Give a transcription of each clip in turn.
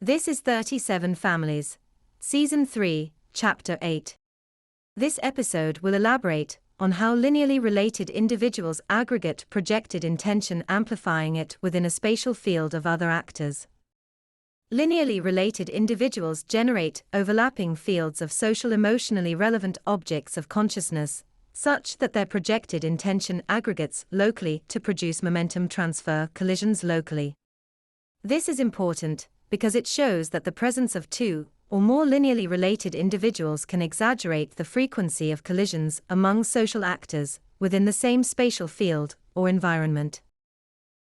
This is 37 Families, Season 3, Chapter 8. This episode will elaborate on how linearly related individuals aggregate projected intention, amplifying it within a spatial field of other actors. Linearly related individuals generate overlapping fields of social emotionally relevant objects of consciousness, such that their projected intention aggregates locally to produce momentum transfer collisions locally. This is important because it shows that the presence of two or more linearly related individuals can exaggerate the frequency of collisions among social actors within the same spatial field or environment.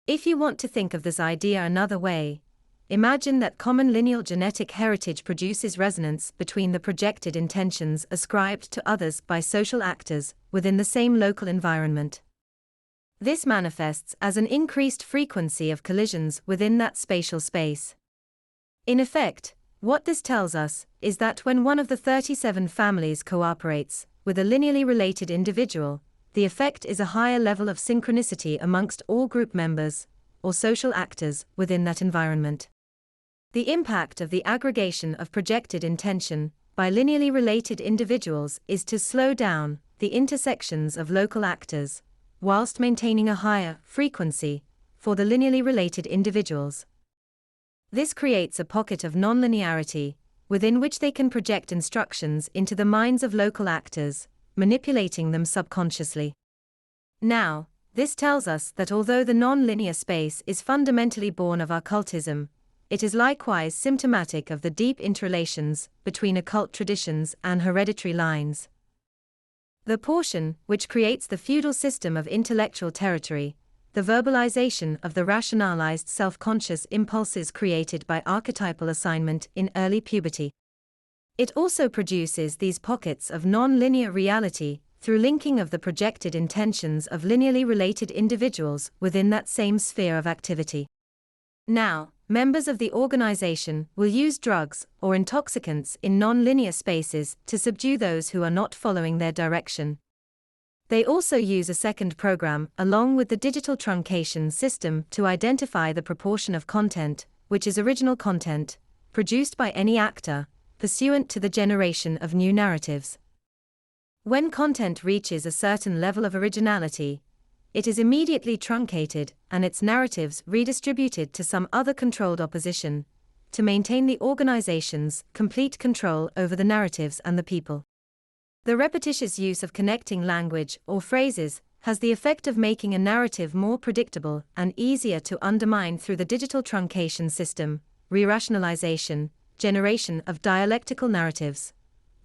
If you want to think of this idea another way, imagine that common lineal genetic heritage produces resonance between the projected intentions ascribed to others by social actors within the same local environment. This manifests as an increased frequency of collisions within that spatial space. In effect, what this tells us is that when one of the 37 families cooperates with a linearly related individual, the effect is a higher level of synchronicity amongst all group members or social actors within that environment. The impact of the aggregation of projected intention by linearly related individuals is to slow down the intersections of local actors, whilst maintaining a higher frequency for the linearly related individuals. This creates a pocket of nonlinearity, within which they can project instructions into the minds of local actors, manipulating them subconsciously. Now, this tells us that although the non-linear space is fundamentally born of occultism, it is likewise symptomatic of the deep interrelations between occult traditions and hereditary lines. The portion which creates the feudal system of intellectual territory, the verbalization of the rationalized self-conscious impulses created by archetypal assignment in early puberty. It also produces these pockets of non-linear reality through linking of the projected intentions of linearly related individuals within that same sphere of activity. Now, members of the organization will use drugs or intoxicants in non-linear spaces to subdue those who are not following their direction. They also use a second program along with the digital truncation system to identify the proportion of content, which is original content, produced by any actor, pursuant to the generation of new narratives. When content reaches a certain level of originality, it is immediately truncated and its narratives redistributed to some other controlled opposition, to maintain the organization's complete control over the narratives and the people. The repetitious use of connecting language or phrases has the effect of making a narrative more predictable and easier to undermine through the digital truncation system, re-rationalization, generation of dialectical narratives,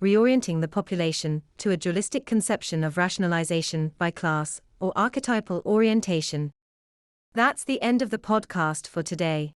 reorienting the population to a dualistic conception of rationalization by class or archetypal orientation. That's the end of the podcast for today.